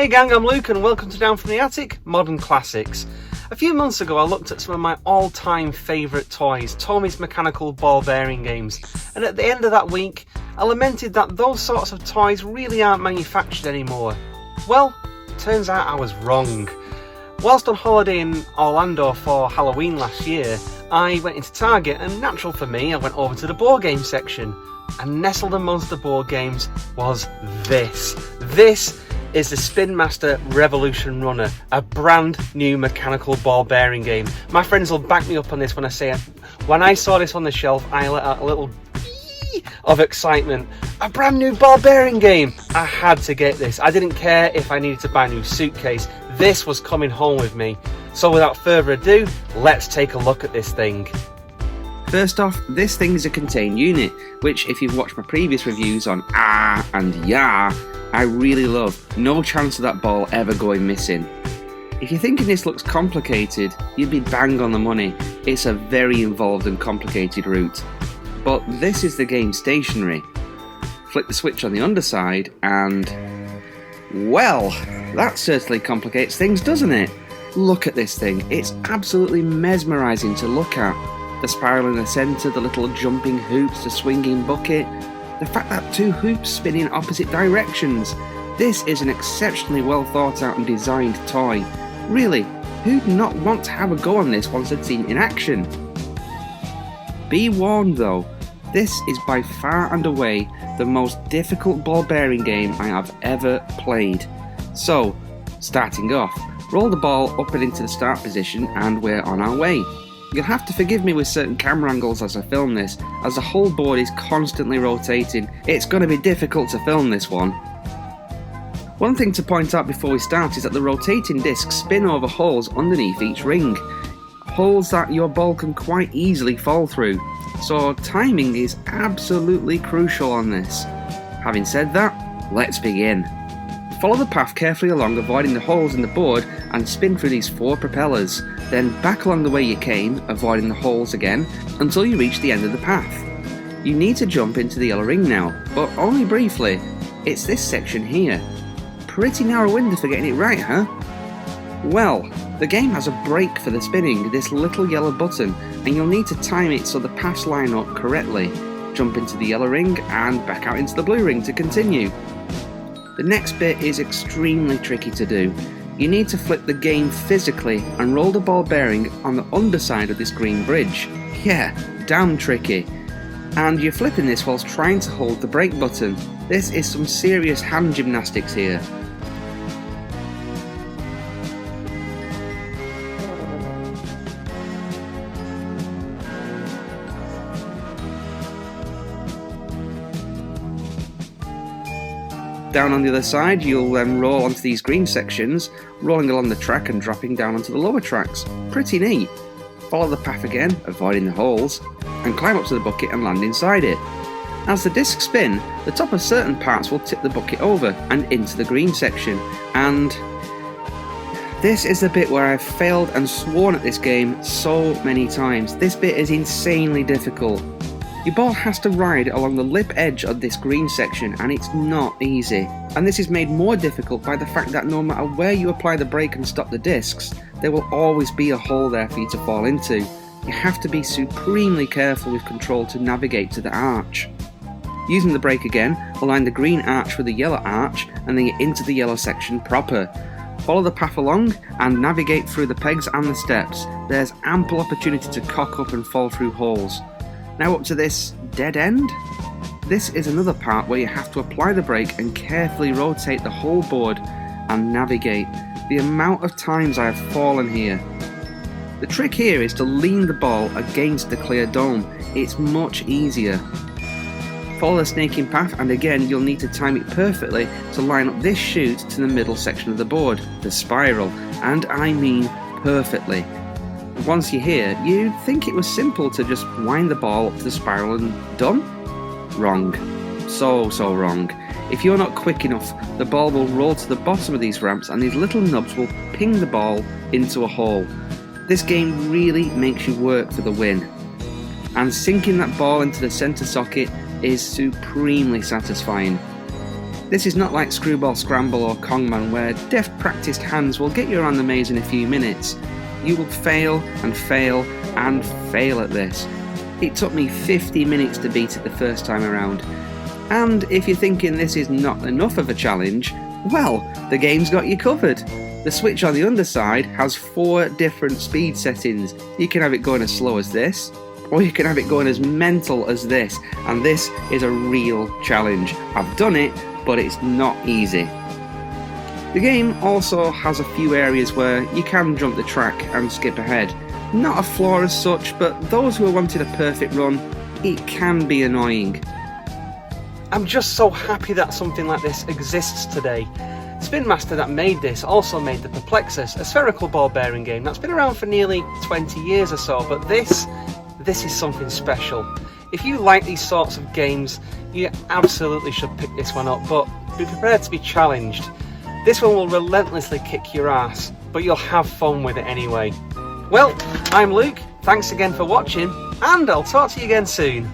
Hey gang, I'm Luke and welcome to Down from the Attic, Modern Classics. A few months ago I looked at some of my all-time favourite toys, Tommy's mechanical ball bearing games, and at the end of that week I lamented that those sorts of toys really aren't manufactured anymore. Well, turns out I was wrong. Whilst on holiday in Orlando for Halloween last year, I went into Target and natural for me, I went over to the board game section, and nestled amongst the board games was this. This is the Spin Master Revolution Runner, a brand new mechanical ball bearing game. My friends will back me up on this when I say it. When I saw this on the shelf, I let out a little of excitement. A brand new ball bearing game! I had to get this. I didn't care if I needed to buy a new suitcase. This was coming home with me. So without further ado, let's take a look at this thing. First off, this thing is a contained unit, which if you've watched my previous reviews on Ah and Ya, I really love. No chance of that ball ever going missing. If you're thinking this looks complicated, you'd be bang on the money. It's a very involved and complicated route. But this is the game stationary. Flick the switch on the underside and... well, that certainly complicates things, doesn't it? Look at this thing, it's absolutely mesmerising to look at. The spiral in the centre, the little jumping hoops, the swinging bucket, the fact that two hoops spin in opposite directions. This is an exceptionally well thought out and designed toy. Really, who'd not want to have a go on this once they'd seen it in action? Be warned though, this is by far and away the most difficult ball bearing game I have ever played. So, starting off, roll the ball up and into the start position and we're on our way. You'll have to forgive me with certain camera angles as I film this, as the whole board is constantly rotating. It's going to be difficult to film this one. One thing to point out before we start is that the rotating discs spin over holes underneath each ring. Holes that your ball can quite easily fall through, so timing is absolutely crucial on this. Having said that, let's begin. Follow the path carefully along, avoiding the holes in the board, and spin through these 4 propellers. Then back along the way you came, avoiding the holes again, until you reach the end of the path. You need to jump into the yellow ring now, but only briefly. It's this section here. Pretty narrow window for getting it right, huh? Well, the game has a brake for the spinning, this little yellow button, and you'll need to time it so the paths line up correctly. Jump into the yellow ring and back out into the blue ring to continue. The next bit is extremely tricky to do. You need to flip the game physically and roll the ball bearing on the underside of this green bridge. Yeah, damn tricky. And you're flipping this whilst trying to hold the brake button. This is some serious hand gymnastics here. Down on the other side, you'll then roll onto these green sections, rolling along the track and dropping down onto the lower tracks. Pretty neat. Follow the path again, avoiding the holes, and climb up to the bucket and land inside it. As the discs spin, the top of certain parts will tip the bucket over and into the green section, and this is the bit where I've failed and sworn at this game so many times. This bit is insanely difficult. Your ball has to ride along the lip edge of this green section, and it's not easy. And this is made more difficult by the fact that no matter where you apply the brake and stop the discs, there will always be a hole there for you to fall into. You have to be supremely careful with control to navigate to the arch. Using the brake again, align the green arch with the yellow arch, and then get into the yellow section proper. Follow the path along and navigate through the pegs and the steps. There's ample opportunity to cock up and fall through holes. Now up to this dead end. This is another part where you have to apply the brake and carefully rotate the whole board and navigate. The amount of times I have fallen here. The trick here is to lean the ball against the clear dome. It's much easier. Follow the snaking path, and again you'll need to time it perfectly to line up this chute to the middle section of the board, the spiral, and I mean perfectly. Once you're here, you'd think it was simple to just wind the ball up to the spiral and done? Wrong. So wrong. If you're not quick enough, the ball will roll to the bottom of these ramps and these little nubs will ping the ball into a hole. This game really makes you work for the win. And sinking that ball into the centre socket is supremely satisfying. This is not like Screwball Scramble or Kongman, where deft practiced hands will get you around the maze in a few minutes. You will fail and fail and fail at this. It took me 50 minutes to beat it the first time around. And if you're thinking this is not enough of a challenge, well, the game's got you covered. The switch on the underside has 4 different speed settings. You can have it going as slow as this, or you can have it going as mental as this, and this is a real challenge. I've done it, but it's not easy. The game also has a few areas where you can jump the track and skip ahead. Not a flaw as such, but those who are wanting a perfect run, it can be annoying. I'm just so happy that something like this exists today. Spin Master that made this also made the Perplexus, a spherical ball bearing game that's been around for nearly 20 years or so, but this is something special. If you like these sorts of games, you absolutely should pick this one up, but be prepared to be challenged. This one will relentlessly kick your ass, but you'll have fun with it anyway. Well, I'm Luke, thanks again for watching, and I'll talk to you again soon.